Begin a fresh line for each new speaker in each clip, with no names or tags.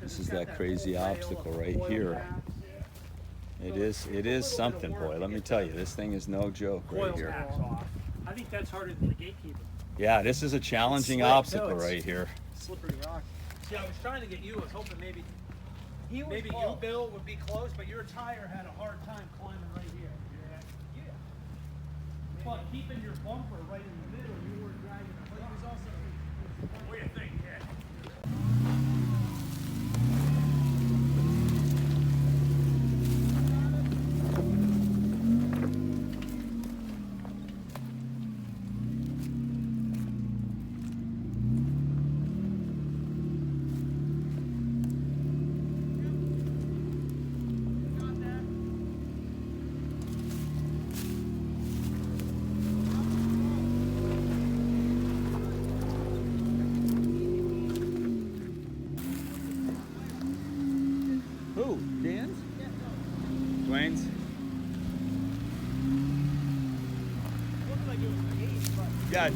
This is that crazy obstacle right here. It is something, boy. Let me tell you, this thing is no joke right here.
I think that's harder than the gatekeeper.
Yeah, this is a challenging obstacle right here.
Slippery rock. See, I was trying to get you. I was hoping maybe you, Bill, would be close, but your tire had a hard time climbing right here. Yeah. But keeping your bumper right in the middle, you were dragging it. But he was also. What do you think? Yeah.
Who? Dan's? Dwayne's?
Looked like it was the gate, but.
Yeah.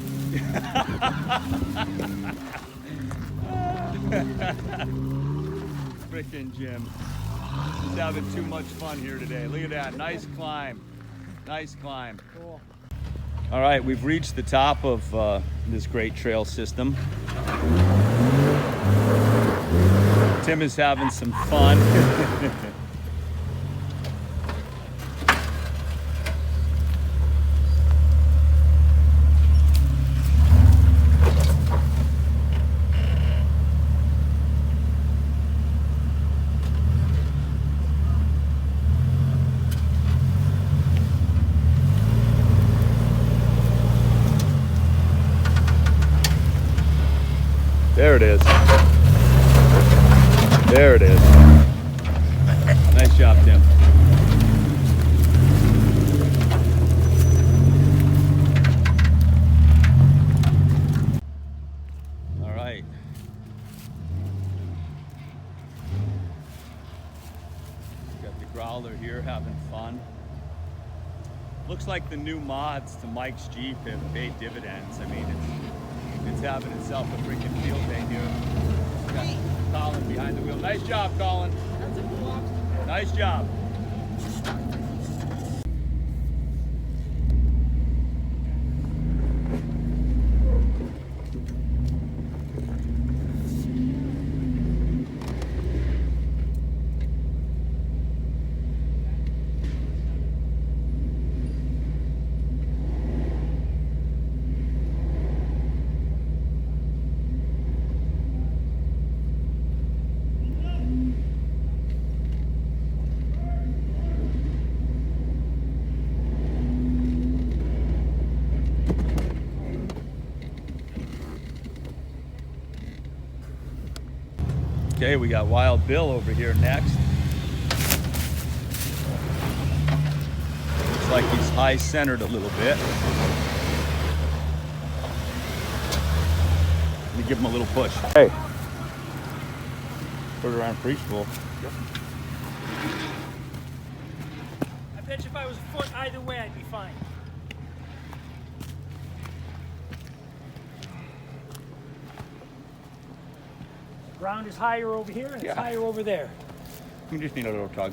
Frickin' Jim. He's having too much fun here today. Look at that. Nice climb. Nice climb.
Cool.
All right, we've reached the top of this great trail system. Tim is having some fun. There it is. There it is. Nice job, Tim. All right. Got the growler here having fun. Looks like the new mods to Mike's Jeep have paid dividends. I mean, it's having itself a freaking field day here. Got Colin behind the wheel. Nice job, Colin. Nice job. Okay, we got Wild Bill over here next. Looks like he's high centered a little bit. Let me give him a little push. Hey. Put it around preschool. Yep.
I bet you if I was a foot either way, I'd be fine. Ground is higher over here and it's higher over there.
You just need a little tug.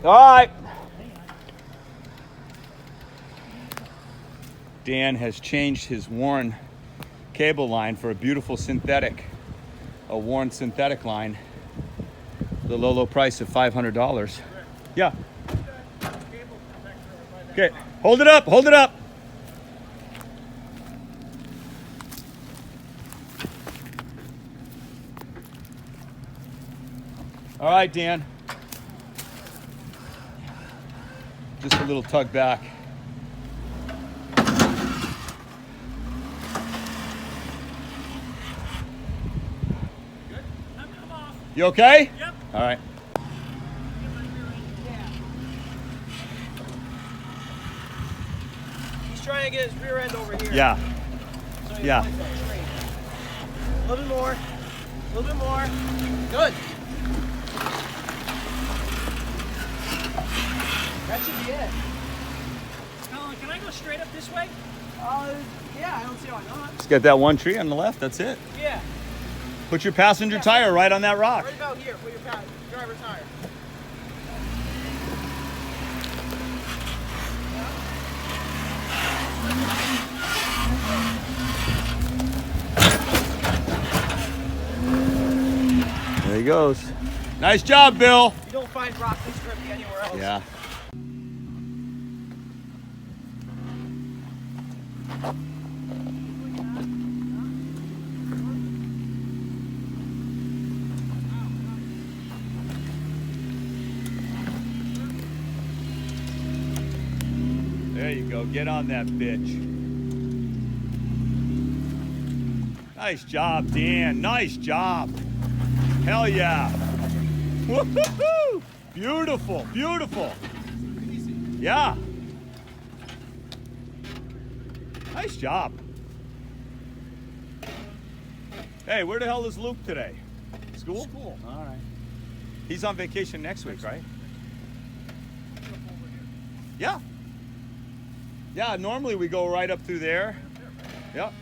All right. Dan has changed his worn cable line for a beautiful synthetic, a worn synthetic line. The low price of $500. Yeah. Okay, hold it up, hold it up. All right, Dan. Just a little tug back.
Good? I'm off.
You okay?
Yep.
All right.
He's trying to get his rear end over here.
Yeah.
So
Yeah.
A little bit more. A little bit more. Good. this way? Yeah, I don't see why not.
Just get that one tree on the left, that's it.
Yeah.
Put your passenger tire right on that rock.
Right about here, put your driver's tire.
There he goes. Nice job, Bill.
You don't find rock this grippy anywhere else.
Yeah. There you go. Get on that bitch. Nice job, Dan. Nice job. Hell yeah. Woo-hoo-hoo! Beautiful, beautiful. Yeah. Nice job. Hey, where the hell is Luke today? School?
School.
All right. He's on vacation next week, right? Yeah. Yeah, normally we go right up through there. Yep.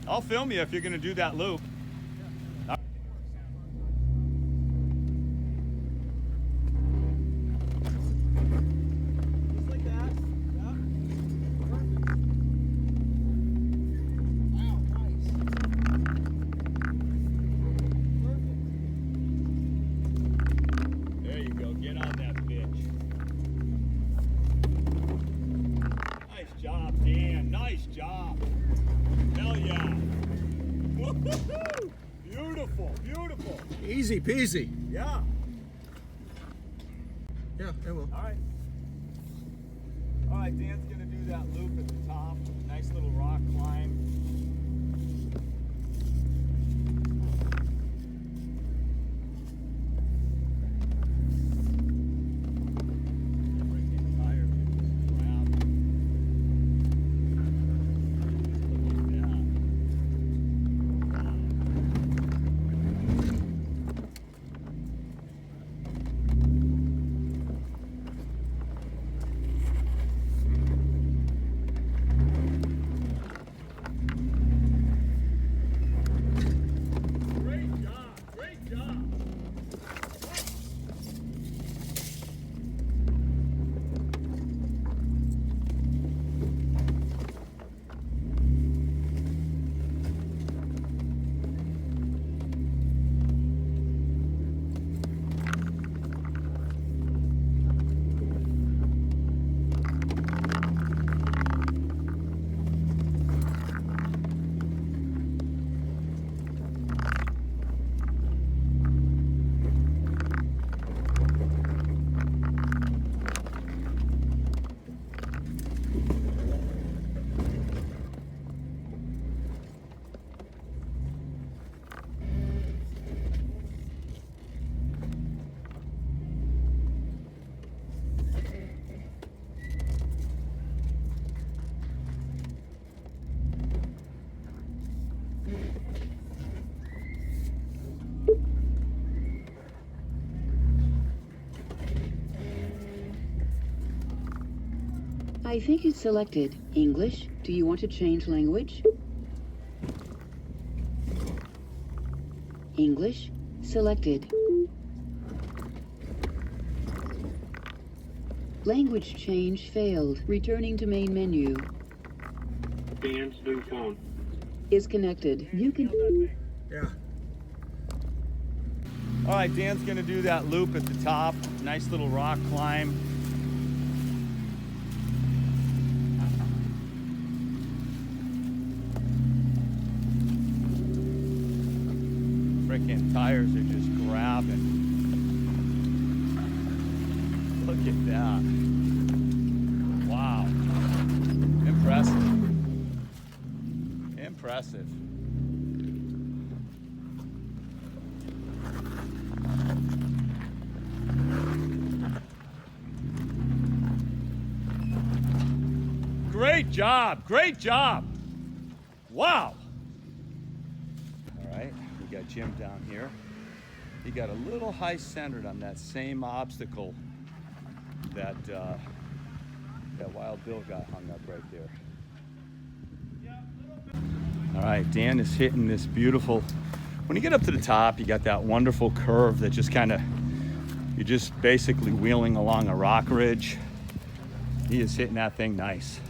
I'll film you if you're going to do that loop.
Just like that. Yeah. Perfect. Wow, nice. Perfect.
There you go. Get on that bitch. Nice job, Dan. Nice job. Hell yeah. Woo-hoo-hoo! Beautiful, beautiful.
Easy peasy.
Yeah.
Yeah, I will.
All right. All right, Dan's going to do that loop at the top. Nice little rock climb. Freaking tires are just grabbing. Look at that. Great job, great job.
I think you selected English. Do you want to change language? English selected. Language change failed. Returning to main menu.
Dan's new phone.
Is connected. You can...
Yeah.
All right, Dan's going to do that loop at the top. Nice little rock climb. Freaking tires are just grabbing. Look at that. Wow. Impressive. Impressive. Great job. Great job. Wow. All right, we got Jim down here. He got a little high centered on that same obstacle that That Wild Bill got hung up right there. All right, Dan is hitting this beautiful, when you get up to the top, you got that wonderful curve that just kind of, you're just basically wheeling along a rock ridge. He is hitting that thing nice.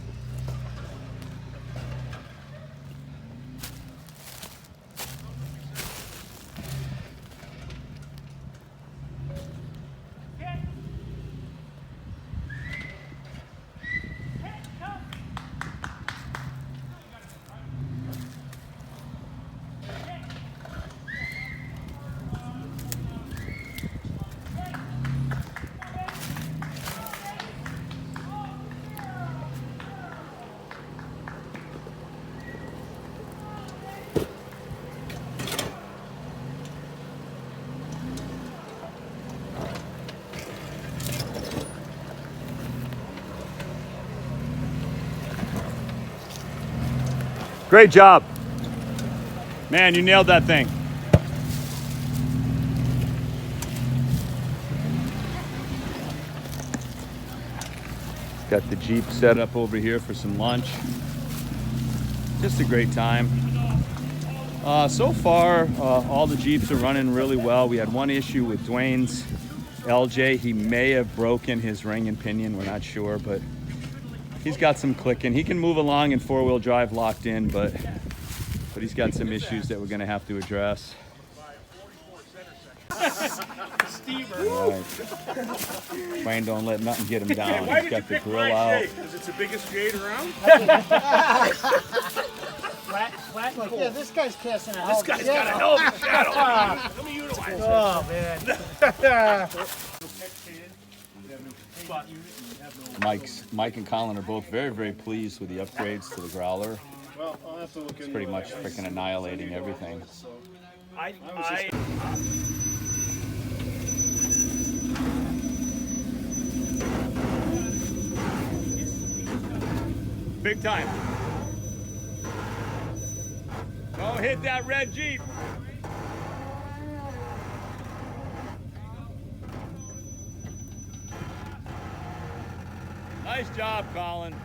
Great job. Man, you nailed that thing. Got the Jeep set up over here for some lunch. Just a great time. So far, all the Jeeps are running really well. We had one issue with Dwayne's LJ. He may have broken his ring and pinion, we're not sure, but he's got some clicking. He can move along in four-wheel drive locked in, but he's got some issues that we're gonna have to address. All right. Dwayne don't let nothing get him down. He's got the grill out.
Because it's the biggest jade around?
Flat and cool. Yeah, this guy's casting a hell
This guy's got a hell of a shadow. Let me utilize it.
Oh, man.
Mike and Colin are both very, very pleased with the upgrades to the growler.
Well, I'll have to look
It's pretty much freaking annihilating everything. Big time. Don't hit that red Jeep. Nice job, Colin.